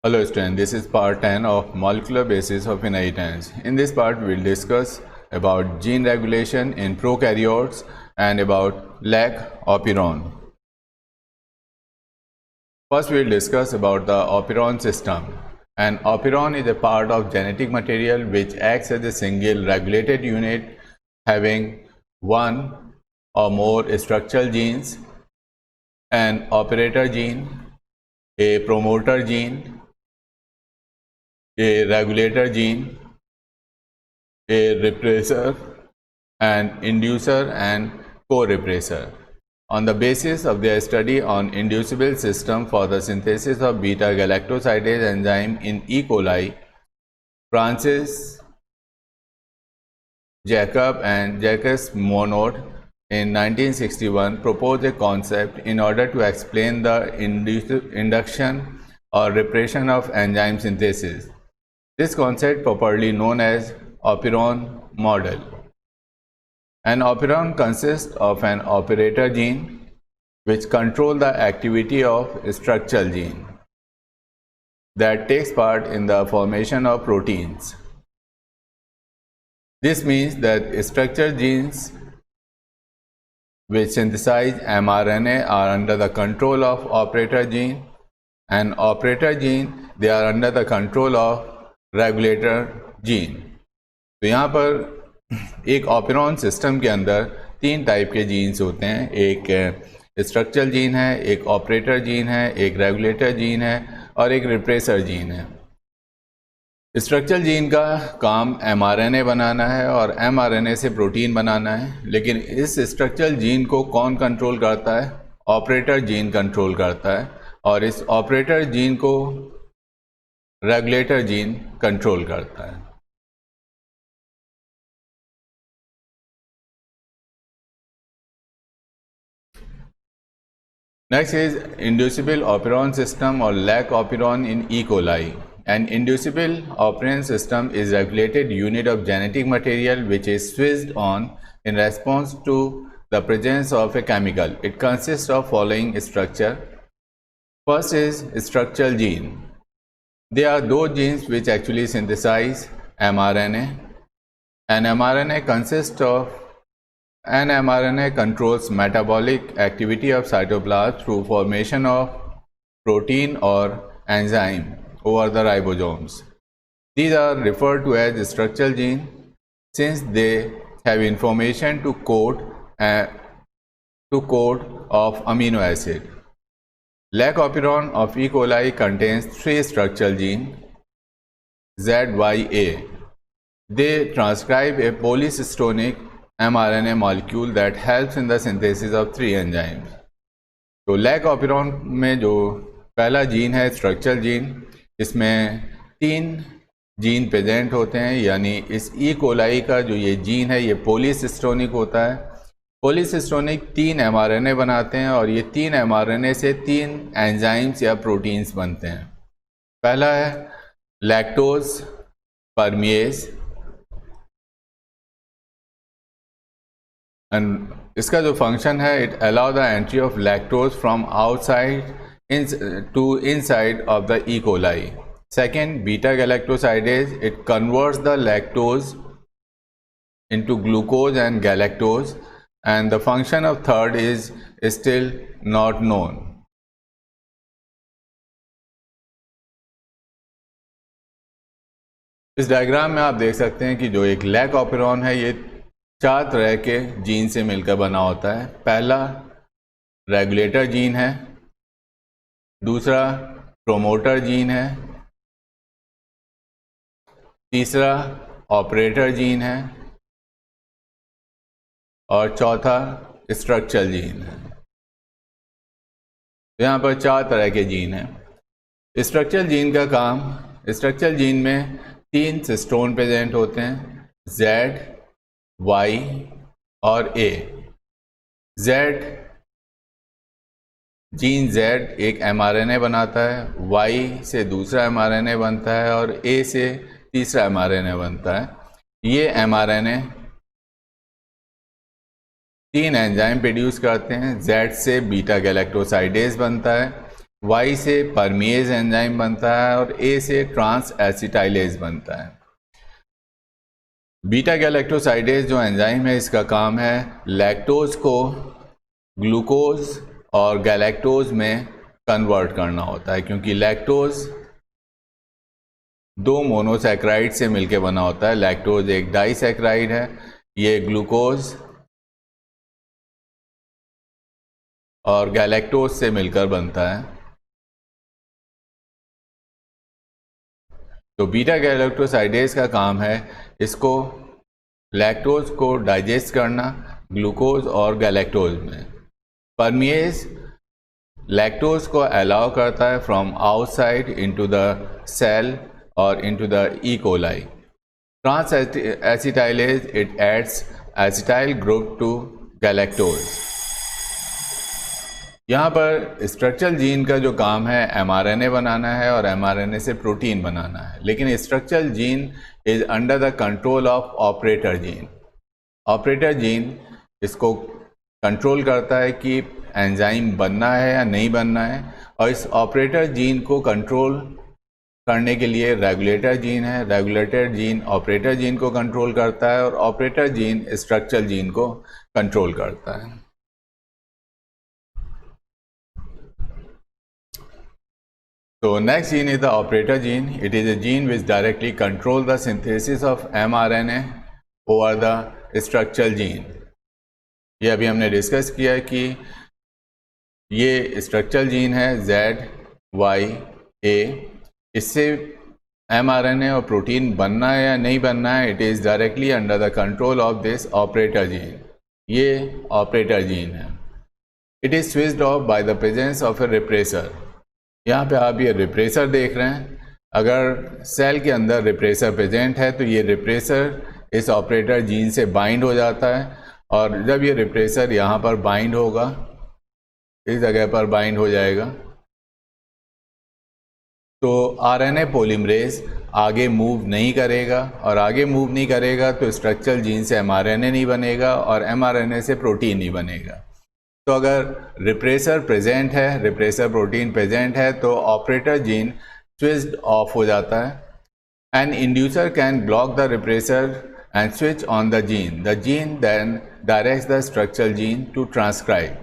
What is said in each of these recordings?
Hello students, this is part 10 of molecular basis of inheritance. In this part, we'll discuss about gene regulation in prokaryotes and about lac operon. First, we'll discuss about the operon system. An operon is a part of genetic material which acts as a single regulated unit having one or more structural genes, an operator gene, a promoter gene, a regulator gene, a repressor, an inducer and co-repressor. On the basis of their study on inducible system for the synthesis of beta-galactosidase enzyme in E. coli, Francis Jacob and Jacques Monod in 1961 proposed a concept in order to explain the induction or repression of enzyme synthesis. This concept properly known as operon model. An operon consists of an operator gene which controls the activity of a structural gene that takes part in the formation of proteins. This means that structural genes which synthesize mRNA are under the control of operator gene, and operator gene they are under the control of regulator gene. तो यहाँ पर एक operon system के अंदर तीन type के jeans होते हैं, एक स्ट्रक्चरल जीन है, एक ऑपरेटर जीन है, एक रेगुलेटर जीन है और एक रिप्रेसर जीन है। स्ट्रक्चरल जीन का काम mRNA बनाना है और mRNA से प्रोटीन बनाना है, लेकिन इस स्ट्रक्चरल जीन को कौन कंट्रोल करता है? ऑपरेटर जीन कंट्रोल करता है और इस ऑपरेटर जीन को रेगुलेटर जीन कंट्रोल करता है। Next is inducible operon system or lac operon in E. coli. An inducible operon system is a regulated unit of genetic material which is switched on in response to the presence of a chemical. It consists of following structure. First is structural gene. They are those genes which actually synthesize mRNA. An mRNA controls metabolic activity of cytoplasm through formation of protein or enzyme over the ribosomes. These are referred to as structural genes since they have information to code of amino acid. Lac operon of E. coli contains three structural genes ZYA. They transcribe a polycystonic mRNA molecule that helps in the synthesis of three enzymes. तो lac operon में जो पहला gene है structural gene, इसमें तीन gene present होते हैं, यानी इस ई कोलाई का जो ये जीन है ये पॉलीसिस्टोनिक होता है। पॉलीसिस्टोनिक तीन mRNA बनाते हैं और ये तीन mRNA से तीन एंजाइम्स या प्रोटीन्स बनते हैं। पहला है लैक्टोज परमिएज, एंड इसका जो फंक्शन है it allow the entry of lactose from outside to inside of the E coli. Second beta galactosidase, it converts the lactose into glucose and galactose, and the function of third is still not known. इस diagram में आप देख सकते हैं कि जो एक lack operon है ये चार तरह के जीन से मिलकर बना होता है। पहला रेगुलेटर जीन है, दूसरा प्रोमोटर जीन है, तीसरा ऑपरेटर जीन है और चौथा स्ट्रक्चरल जीन है। यहाँ पर चार तरह के जीन हैं। स्ट्रक्चरल जीन का काम, स्ट्रक्चरल जीन में तीन सिस्टोन प्रेजेंट होते हैं, Z, Y और A। Z जीन Z एक mRNA बनाता है, Y से दूसरा mRNA बनता है और A से तीसरा mRNA बनता है। ये mRNA तीन एंजाइम प्रोड्यूस करते हैं। Z से बीटा गैलेक्टोसाइडेज बनता है, Y से परमिएज एंजाइम बनता है और A से ट्रांस एसिटाइलेज बनता है। बीटा गैलेक्टोसाइडेज जो एंजाइम है, इसका काम है लैक्टोज को ग्लूकोज और गैलेक्टोज में कन्वर्ट करना होता है, क्योंकि लैक्टोज दो मोनोसैक्राइड से मिलकर बना होता है। लैक्टोज एक डाइसैक्राइड है, ये ग्लूकोज और गैलेक्टोज से मिलकर बनता है। तो बीटा गैलेक्टोसाइडेज का काम है इसको लैक्टोज को डाइजेस्ट करना ग्लूकोज और गैलेक्टोज में। परमिएज लैक्टोज को अलाउ करता है from outside into the cell और into the E coli. Transacetylase it adds acetyl group to galactose. यहाँ पर स्ट्रक्चरल जीन का जो काम है mRNA बनाना है और mRNA से प्रोटीन बनाना है, लेकिन structural gene is under the control of operator gene. Operator gene इसको कंट्रोल करता है कि एंजाइम बनना है या नहीं बनना है, और इस ऑपरेटर जीन को कंट्रोल करने के लिए रेगुलेटर जीन है। रेगुलेटर जीन ऑपरेटर जीन को कंट्रोल करता है और ऑपरेटर जीन स्ट्रक्चरल जीन को कंट्रोल करता है। So next gene is the operator gene. It is a gene which directly controls the synthesis of mRNA over the structural gene. ये अभी हमने डिस्कस किया है कि ये स्ट्रक्चरल जीन है ZYA। इससे mRNA और प्रोटीन बनना है या नहीं बनना है, it is directly under the control of this operator gene. ये ऑपरेटर जीन है। It is switched off by the presence of A repressor. यहाँ पे आप ये रिप्रेसर देख रहे हैं। अगर सेल के अंदर रिप्रेसर प्रेजेंट है तो ये रिप्रेसर इस ऑपरेटर जीन से बाइंड हो जाता है, और जब ये रिप्रेसर यहाँ पर बाइंड होगा, इस जगह पर बाइंड हो जाएगा, तो आरएनए पॉलीमरेज आगे मूव नहीं करेगा, और आगे मूव नहीं करेगा तो स्ट्रक्चरल जीन से एमआरएनए नहीं बनेगा और एमआरएनए से प्रोटीन नहीं बनेगा। तो अगर रिप्रेसर प्रेजेंट है, रिप्रेसर प्रोटीन प्रेजेंट है, तो ऑपरेटर जीन स्विच्ड ऑफ हो जाता है। An inducer can block the repressor and switch on the gene. The gene then directs the structural gene to transcribe.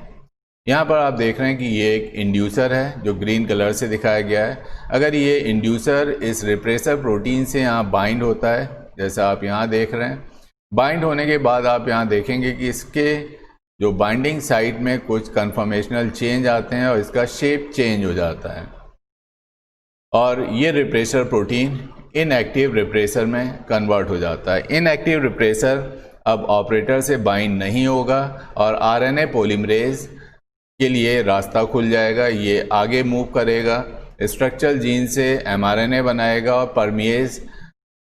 यहाँ पर आप देख रहे हैं कि ये एक इंड्यूसर है जो ग्रीन कलर से दिखाया गया है। अगर ये इंड्यूसर इस रिप्रेसर प्रोटीन से यहाँ बाइंड होता है, जैसा आप यहाँ देख रहे हैं, बाइंड होने के बाद आप यहाँ देखेंगे कि इसके जो बाइंडिंग साइट में कुछ कन्फर्मेशनल चेंज आते हैं और इसका शेप चेंज हो जाता है, और ये रिप्रेसर प्रोटीन इनएक्टिव रिप्रेसर में कन्वर्ट हो जाता है। इनएक्टिव रिप्रेसर अब ऑपरेटर से बाइंड नहीं होगा और आरएनए पॉलीमरेज के लिए रास्ता खुल जाएगा। ये आगे मूव करेगा, स्ट्रक्चरल जीन से एमआरएनए बनाएगा और परमिएज,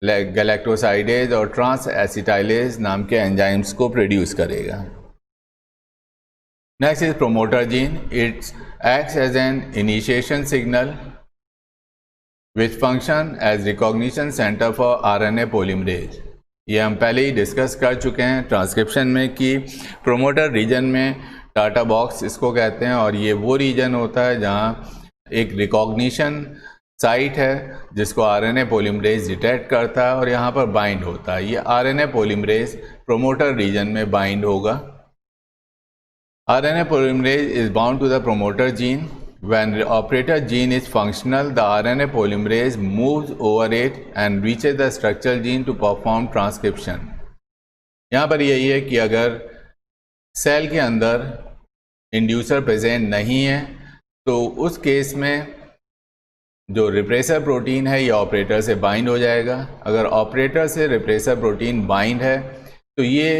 गैलेक्टोसाइडेज और ट्रांस एसिटाइलेज नाम के एंजाइम्स को प्रोड्यूस करेगा। Next is promoter gene. It's acts as an initiation signal which function as recognition centre for RNA polymerase. ये हम पहले ही डिस्कस कर चुके हैं ट्रांसक्रिप्शन में कि प्रोमोटर रीजन में टाटा बॉक्स इसको कहते हैं, और ये वो रीजन होता है जहाँ एक रिकॉग्निशन साइट है जिसको आरएनए पॉलीमरेज डिटेक्ट करता है और यहाँ पर बाइंड होता है। ये आरएनए पॉलीमरेज प्रोमोटर रीजन में बाइंड होगा। RNA polymerase is bound to the promoter gene. When the operator gene is functional, the RNA polymerase moves over it and reaches the structural gene to perform transcription. यहाँ पर यही है कि अगर cell के अंदर इंड्यूसर प्रेजेंट नहीं है तो उस केस में जो रिप्रेसर प्रोटीन है ये ऑपरेटर से बाइंड हो जाएगा। अगर ऑपरेटर से रिप्रेसर प्रोटीन बाइंड है तो ये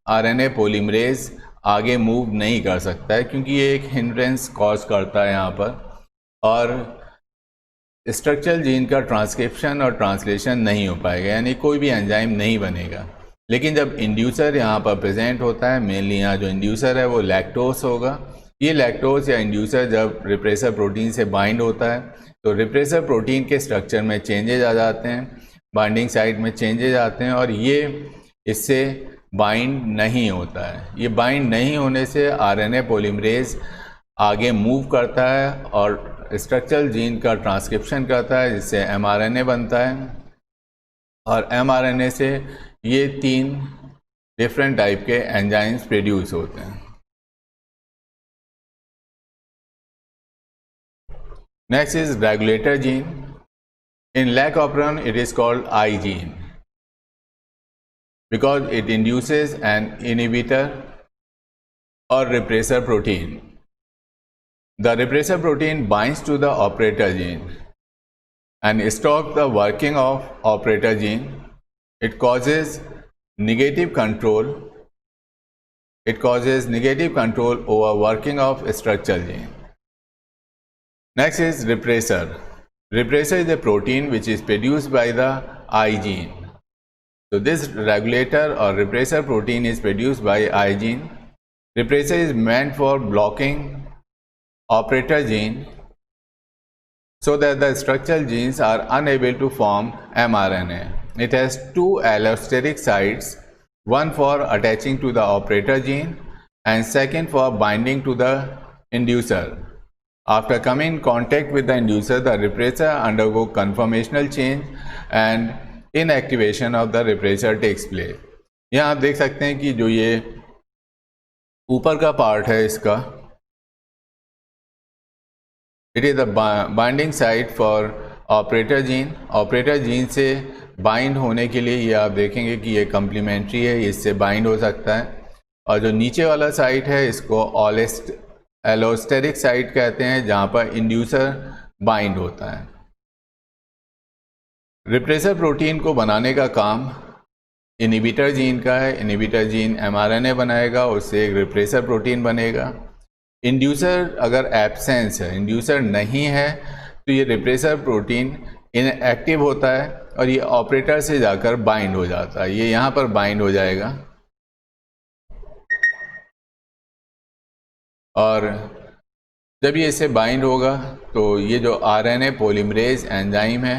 आरएनए पॉलीमरेज आगे मूव नहीं कर सकता है, क्योंकि ये एक हिंड्रेंस कॉज करता है यहाँ पर, और स्ट्रक्चरल जीन का ट्रांसक्रिप्शन और ट्रांसलेशन नहीं हो पाएगा, यानी कोई भी एंजाइम नहीं बनेगा। लेकिन जब इंड्यूसर यहाँ पर प्रेजेंट होता है, मेनली यहाँ जो इंड्यूसर है वो लैक्टोस होगा। ये लैक्टोस या इंड्यूसर जब रिप्रेसर प्रोटीन से बाइंड होता है तो रिप्रेसर प्रोटीन के स्ट्रक्चर में चेंजेज आ जाते हैं, बाइंडिंग साइट में चेंजेज आते हैं, और ये इससे बाइंड नहीं होता है। ये बाइंड नहीं होने से आरएनए पॉलीमरेज आगे मूव करता है और स्ट्रक्चरल जीन का ट्रांसक्रिप्शन करता है, जिससे mRNA बनता है। और mRNA से ये 3 डिफरेंट टाइप के एंजाइम्स प्रोड्यूस होते हैं। Next is regulator gene. In lac operon it is called I gene because it induces an inhibitor or repressor protein. The repressor protein binds to the operator gene and stops the working of operator gene. It causes negative control. It causes negative control over working of structural gene. Next is repressor. Repressor is a protein which is produced by the I gene. So this regulator or repressor protein is produced by I gene. Repressor is meant for blocking operator gene so that the structural genes are unable to form mRNA. It has 2 allosteric sites, one for attaching to the operator gene and second for binding to the inducer. After coming in contact with the inducer, the repressor undergo conformational change and inactivation of the repressor takes place. यहाँ आप देख सकते हैं कि जो ये ऊपर का पार्ट है इसका, it is the binding site for operator gene. Operator gene से बाइंड होने के लिए ये आप देखेंगे कि ये कम्प्लीमेंट्री है, इससे बाइंड हो सकता है। और जो नीचे वाला साइट है इसको एलोस्टेरिक साइट कहते हैं, जहाँ पर इंड्यूसर बाइंड होता है। रिप्रेसर प्रोटीन को बनाने का काम इनहिबिटर जीन का है। इनहिबिटर जीन mRNA बनाएगा, उससे एक रिप्रेसर प्रोटीन बनेगा। इंड्यूसर अगर एब्सेंस है, इंड्यूसर नहीं है, तो ये रिप्रेसर प्रोटीन इनएक्टिव होता है और ये ऑपरेटर से जाकर बाइंड हो जाता है। ये यहाँ पर बाइंड हो जाएगा और जब ये इससे बाइंड होगा तो ये जो RNA पॉलीमरेज एंजाइम है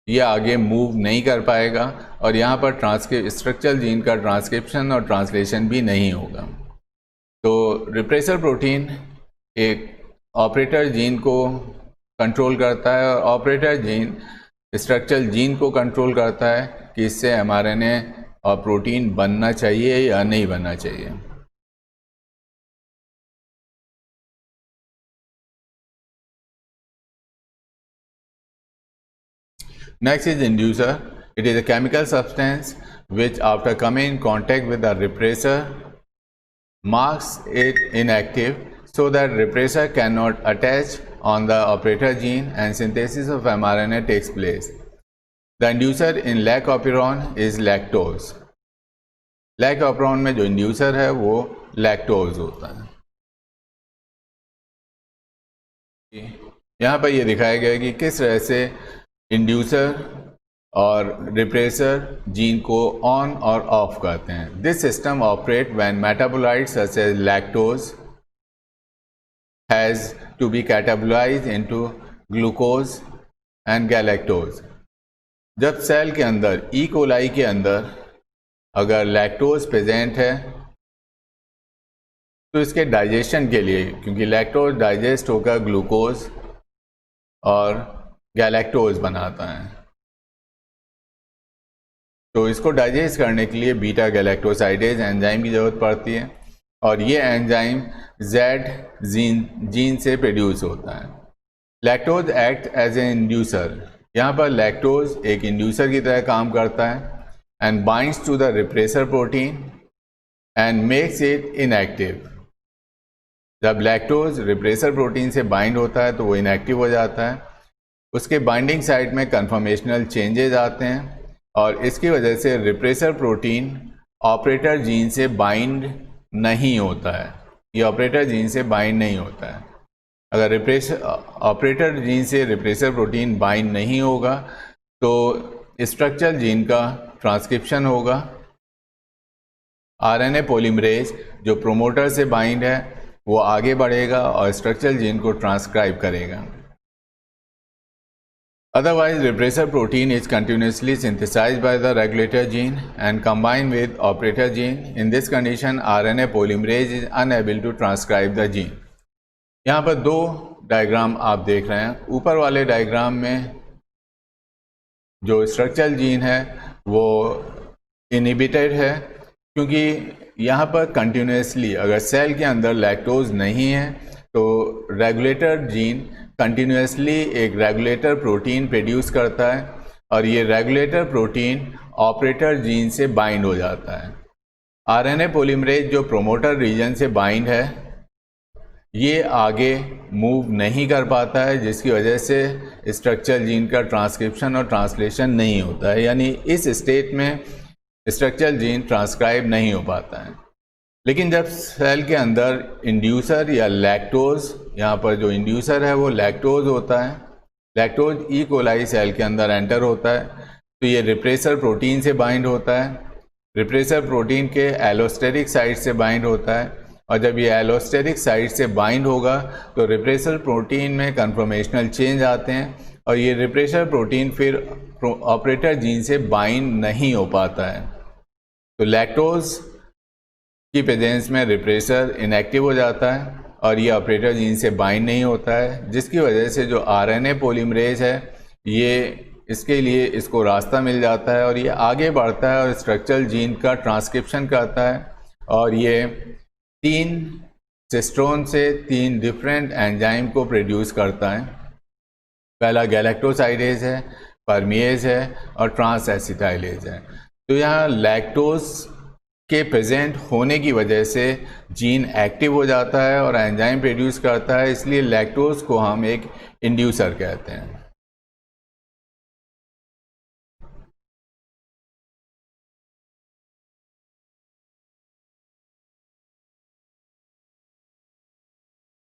ये आगे मूव नहीं कर पाएगा और यहाँ पर स्ट्रक्चरल जीन का ट्रांसक्रिप्शन और ट्रांसलेशन भी नहीं होगा। तो रिप्रेसर प्रोटीन एक ऑपरेटर जीन को कंट्रोल करता है और ऑपरेटर जीन स्ट्रक्चरल जीन को कंट्रोल करता है कि इससे mRNA और प्रोटीन बनना चाहिए या नहीं बनना चाहिए। Next is inducer. It is a chemical substance which after coming in contact with the repressor marks it inactive so that repressor cannot attach on the operator gene and synthesis of mRNA takes place. The inducer in lac operon is lactose. lac operon में जो inducer है वो lactose होता है। यहाँ पर ये दिखाया गया है कि किस तरह से इंड्यूसर और रिप्रेसर जीन को ऑन और ऑफ करते हैं। This system operate when metabolites such as lactose has to be catabolized into glucose and galactose. जब सेल के अंदर ई कोलाई के अंदर अगर लैक्टोज प्रेजेंट है तो इसके डाइजेशन के लिए, क्योंकि लैक्टोज डाइजेस्ट होकर ग्लूकोज और गैलेक्टोज बनाता है, तो इसको डाइजेस्ट करने के लिए बीटा गैलेक्टोसाइडेज एंजाइम की ज़रूरत पड़ती है और ये एंजाइम Z जीन से प्रोड्यूस होता है। Lactose act as a inducer. यहाँ पर लैक्टोज एक इंड्यूसर की तरह काम करता है and binds to the repressor protein and makes it inactive. जब लैक्टोज रिप्रेसर प्रोटीन से बाइंड होता है तो वो इनएक्टिव हो जाता है, उसके बाइंडिंग साइट में कन्फर्मेशनल चेंजेस आते हैं और इसकी वजह से रिप्रेसर प्रोटीन ऑपरेटर जीन से बाइंड नहीं होता है। ये ऑपरेटर जीन से बाइंड नहीं होता है। अगर ऑपरेटर जीन से रिप्रेसर प्रोटीन बाइंड नहीं होगा तो स्ट्रक्चरल जीन का ट्रांसक्रिप्शन होगा। RNA पॉलीमरेज जो प्रोमोटर से बाइंड है वो आगे बढ़ेगा और स्ट्रक्चरल जीन को ट्रांसक्राइब करेगा। Otherwise, repressor protein is continuously synthesized by the regulator gene and combined with operator gene. In this condition, RNA polymerase is unable to transcribe the gene. यहाँ पर दो डायग्राम आप देख रहे हैं। ऊपर वाले डायग्राम में जो स्ट्रक्चरल जीन है वो इनहिबिटेड है, क्योंकि यहाँ पर कंटिन्यूसली अगर सेल के अंदर लैक्टोज नहीं है तो रेगुलेटर जीन कंटिन्यूसली एक रेगुलेटर प्रोटीन प्रोड्यूस करता है और ये रेगुलेटर प्रोटीन ऑपरेटर जीन से बाइंड हो जाता है। आरएनए पॉलीमरेज जो प्रोमोटर रीजन से बाइंड है ये आगे मूव नहीं कर पाता है, जिसकी वजह से स्ट्रक्चरल जीन का ट्रांसक्रिप्शन और ट्रांसलेशन नहीं होता है, यानी इस स्टेट में स्ट्रक्चरल जीन ट्रांसक्राइब नहीं हो पाता है। लेकिन जब सेल के अंदर इंड्यूसर या लैक्टोज, यहाँ पर जो इंड्यूसर है वो लैक्टोज होता है, लैक्टोज ई कोलाई सेल के अंदर एंटर होता है तो ये रिप्रेसर प्रोटीन से बाइंड होता है, रिप्रेसर प्रोटीन के एलोस्टेरिक साइट से बाइंड होता है और जब ये एलोस्टेरिक साइट से बाइंड होगा तो रिप्रेसर प्रोटीन में कन्फर्मेशनल चेंज आते हैं और ये रिप्रेसर प्रोटीन फिर ऑपरेटर जीन से बाइंड नहीं हो पाता है। तो लैक्टोज की प्रेजेंस में रिप्रेसर इनएक्टिव हो जाता है और ये ऑपरेटर जीन से बाइंड नहीं होता है, जिसकी वजह से जो आरएनए पॉलीमरेज है ये इसके लिए इसको रास्ता मिल जाता है और ये आगे बढ़ता है और स्ट्रक्चरल जीन का ट्रांसक्रिप्शन करता है और ये 3 सिस्टोन से 3 डिफरेंट एंजाइम को प्रोड्यूस करता है। पहला गैलेक्टोसाइडेज है, परमिएज है और ट्रांस एसिटाइलेज है। तो यहाँ लैक्टोज के प्रेजेंट होने की वजह से जीन एक्टिव हो जाता है और एंजाइम प्रोड्यूस करता है, इसलिए लैक्टोज को हम एक इंड्यूसर कहते हैं।